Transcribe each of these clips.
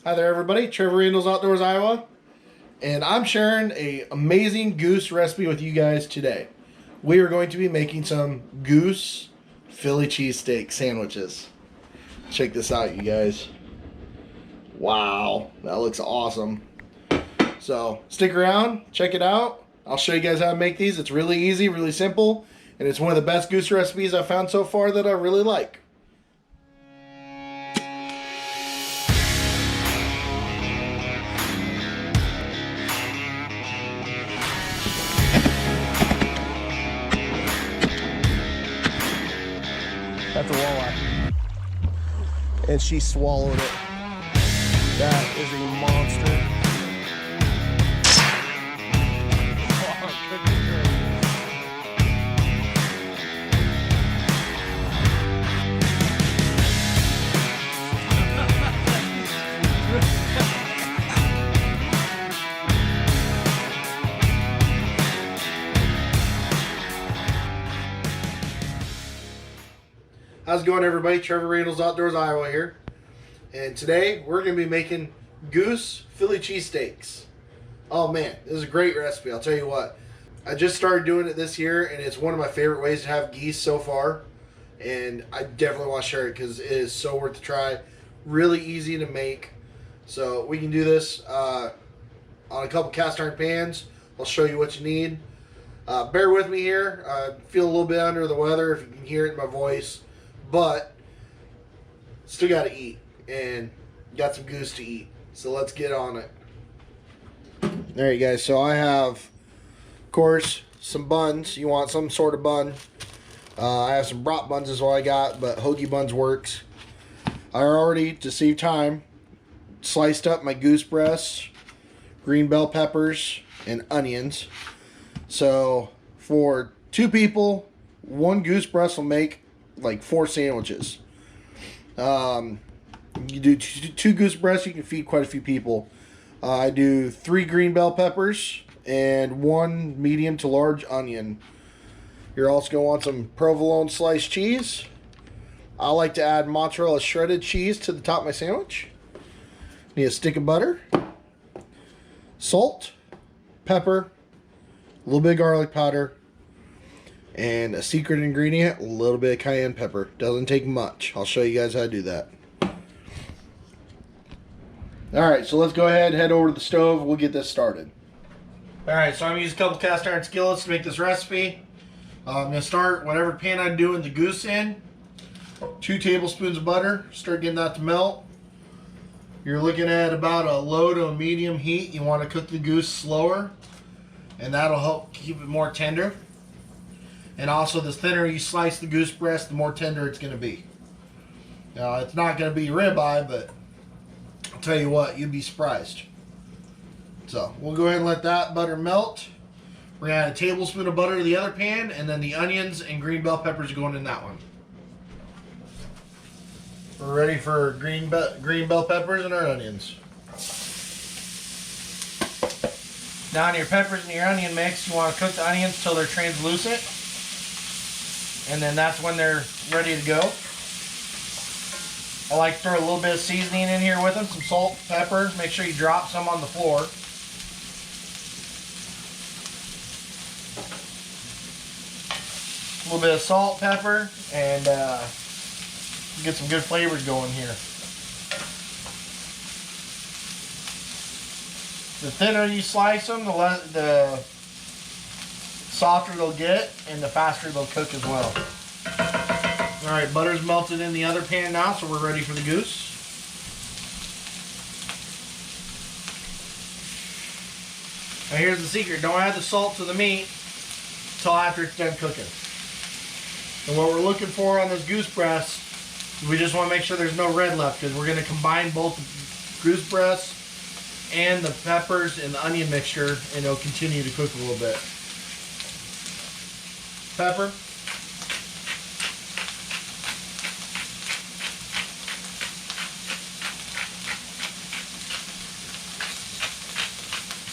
Hi there everybody, Trevor Randles Outdoors Iowa, and I'm sharing an amazing goose recipe with you guys today. We are going to be making some goose Philly cheesesteak sandwiches. Check this out, you guys. Wow, that looks awesome. So stick around, check it out. I'll show you guys how to make these. It's really easy, really simple, and it's one of the best goose recipes I've found so far that I really like. That's a walleye. And she swallowed it. That is a monster. How's it going, everybody? Trevor Randles Outdoors Iowa here. And today we're going to be making goose Philly cheesesteaks. Oh man, this is a great recipe, I'll tell you what. I just started doing it this year and it's one of my favorite ways to have geese so far. And I definitely want to share it because it is so worth the try. Really easy to make. So we can do this on a couple cast iron pans. I'll show you what you need. Bear with me here. I feel a little bit under the weather if you can hear it in my voice. But still got to eat and got some goose to eat. So let's get on it. There you guys. So I have, of course, some buns. You want some sort of bun. I have some brat buns is all I got, but hoagie buns works. I already, to save time, sliced up my goose breasts, green bell peppers, and onions. So for 2 people, 1 goose breast will make like 4 sandwiches. You do 2 goose breasts, you can feed quite a few people. I do 3 green bell peppers and 1 medium to large onion. You're also going to want some provolone sliced cheese. I like to add mozzarella shredded cheese to the top of my sandwich. Need a stick of butter, salt, pepper, a little bit of garlic powder, and a secret ingredient, a little bit of cayenne pepper. Doesn't take much. I'll show you guys how to do that. Alright, so let's go ahead and head over to the stove. We'll get this started. Alright, so I'm going to use a couple cast iron skillets to make this recipe. I'm going to start whatever pan I'm doing the goose in. 2 tablespoons of butter. Start getting that to melt. You're looking at about a low to a medium heat. You want to cook the goose slower, and that'll help keep it more tender. And also, the thinner you slice the goose breast, the more tender it's going to be. Now, it's not going to be ribeye, but I'll tell you what, you'd be surprised. So, we'll go ahead and let that butter melt. We're going to add a tablespoon of butter to the other pan, and then the onions and green bell peppers are going in that one. We're ready for green bell peppers and our onions. Now, in your peppers and your onion mix, you want to cook the onions till they're translucent. And then that's when they're ready to go. I like to throw a little bit of seasoning in here with them, some salt, pepper. Make sure you drop some on the floor. A little bit of salt, pepper, and get some good flavors going here. The thinner you slice them, the softer they'll get, and the faster they'll cook as well. Alright, butter's melted in the other pan now, so we're ready for the goose. Now here's the secret, don't add the salt to the meat until after it's done cooking. And what we're looking for on this goose breast, we just want to make sure there's no red left, because we're going to combine both the goose breasts and the peppers and the onion mixture, and it'll continue to cook a little bit. Pepper.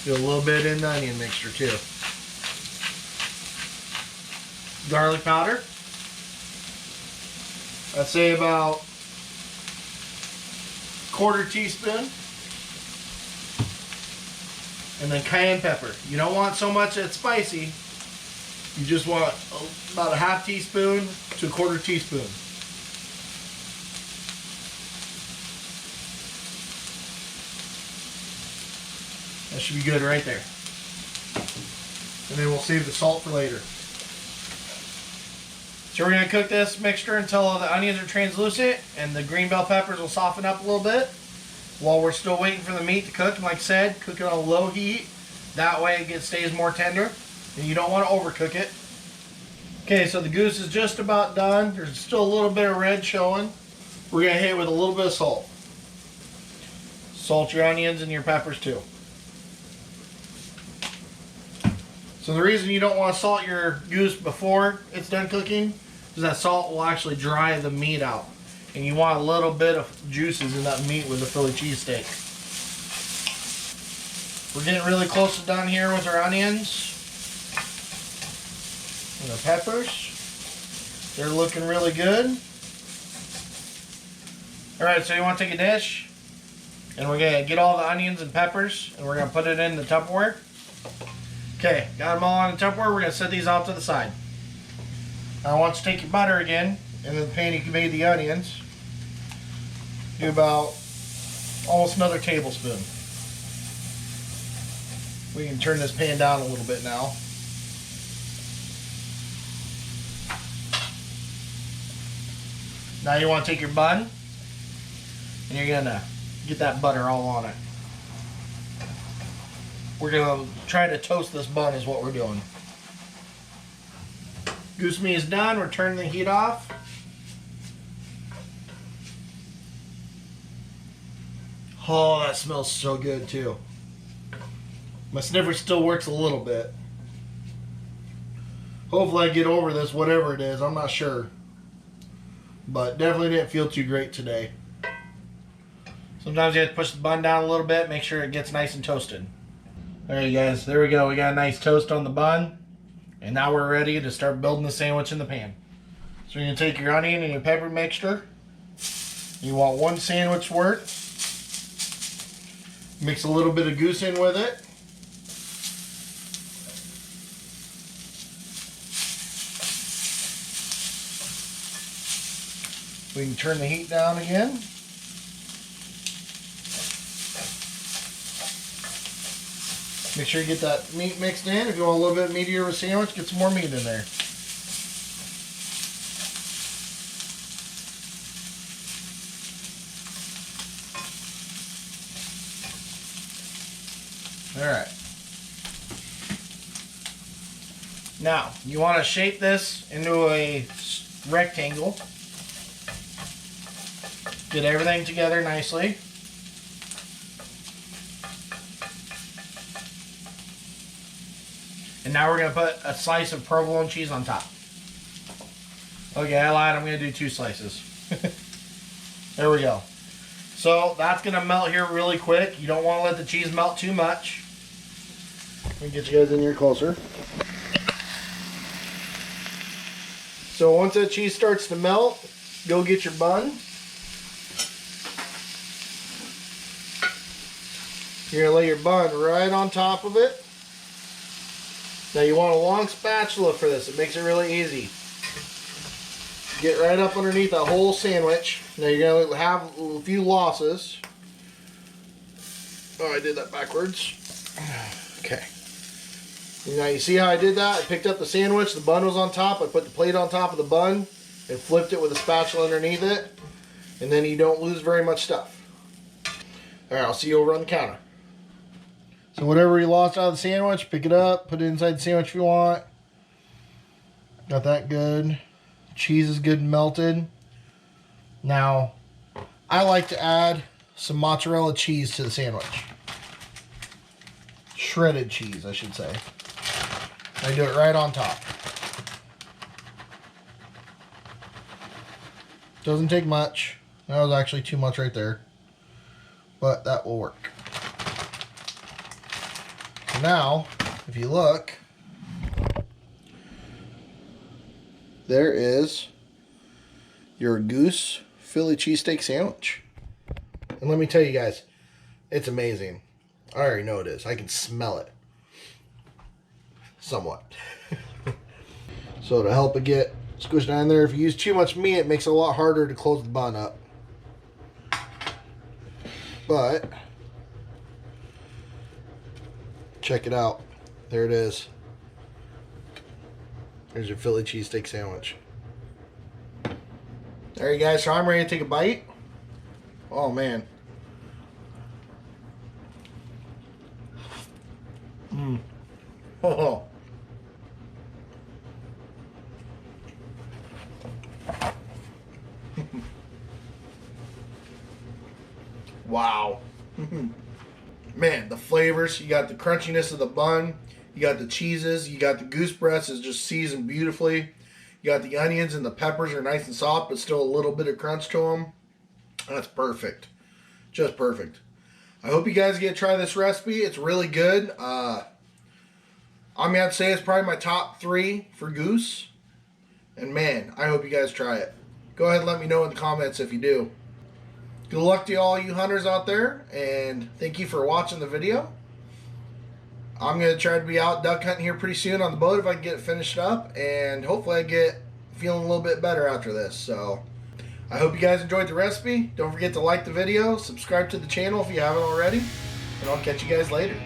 Do a little bit in the onion mixture too. Garlic powder. I'd say about 1/4 teaspoon. And then cayenne pepper. You don't want so much that's spicy. You just want about a half teaspoon to a quarter teaspoon. That should be good right there. And then we'll save the salt for later. So we're going to cook this mixture until the onions are translucent and the green bell peppers will soften up a little bit while we're still waiting for the meat to cook. And like I said, cook it on a low heat. That way it stays more tender. And you don't want to overcook it. Okay, so the goose is just about done. There's still a little bit of red showing. We're going to hit it with a little bit of salt. Salt your onions and your peppers too. So the reason you don't want to salt your goose before it's done cooking is that salt will actually dry the meat out. And you want a little bit of juices in that meat with the Philly cheesesteak. We're getting really close to done here with our onions and the peppers. They're looking really good. Alright, so you want to take a dish and we're going to get all the onions and peppers and we're going to put it in the Tupperware. Okay, got them all on the Tupperware. We're going to set these off to the side. Now once you take your butter again into the pan you made the onions, do about almost another tablespoon. We can turn this pan down a little bit now. Now you want to take your bun and you're going to get that butter all on it. We're going to try to toast this bun is what we're doing. Goose meat is done. We're turning the heat off. Oh, that smells so good too. My sniffer still works a little bit. Hopefully I get over this, whatever it is. I'm not sure. But definitely didn't feel too great today. Sometimes you have to push the bun down a little bit, make sure it gets nice and toasted. Alright guys, there we go. We got a nice toast on the bun. And now we're ready to start building the sandwich in the pan. So you're going to take your onion and your pepper mixture. You want one sandwich worth. Mix a little bit of goose in with it. We can turn the heat down again. Make sure you get that meat mixed in. If you want a little bit meatier of a sandwich, get some more meat in there. Alright. Now, you want to shape this into a rectangle. Get everything together nicely. And now we're going to put a slice of provolone cheese on top. Okay, I lied. I'm going to do 2 slices. There we go. So that's going to melt here really quick. You don't want to let the cheese melt too much. Let me get you guys in here closer. So once that cheese starts to melt, go get your bun. You're going to lay your bun right on top of it. Now you want a long spatula for this. It makes it really easy. Get right up underneath that whole sandwich. Now you're going to have a few losses. Oh, I did that backwards. Okay. Now you see how I did that? I picked up the sandwich. The bun was on top. I put the plate on top of the bun and flipped it with a spatula underneath it. And then you don't lose very much stuff. Alright, I'll see you over on the counter. So whatever you lost out of the sandwich, pick it up, put it inside the sandwich if you want. Got that good. Cheese is good and melted. Now, I like to add some mozzarella cheese to the sandwich. Shredded cheese, I should say. I do it right on top. Doesn't take much. That was actually too much right there. But that will work. Now, if you look, there is your Goose Philly cheesesteak sandwich. And let me tell you guys, it's amazing. I already know it is. I can smell it. Somewhat. So to help it get squished down there, if you use too much meat, it makes it a lot harder to close the bun up. But check it out. There it is. There's your Philly cheesesteak sandwich. There you guys, so I'm ready to take a bite. Oh man. Oh. Wow. Man, the flavors, you got the crunchiness of the bun, you got the cheeses, you got the goose breast is just seasoned beautifully. You got the onions and the peppers are nice and soft, but still a little bit of crunch to them. That's perfect. Just perfect. I hope you guys get to try this recipe. It's really good. I'm going to have to say it's probably my top 3 for goose. And man, I hope you guys try it. Go ahead and let me know in the comments if you do. Good luck to all you hunters out there, and thank you for watching the video. I'm going to try to be out duck hunting here pretty soon on the boat if I can get it finished up, and hopefully I get feeling a little bit better after this. So I hope you guys enjoyed the recipe. Don't forget to like the video, subscribe to the channel if you haven't already, and I'll catch you guys later.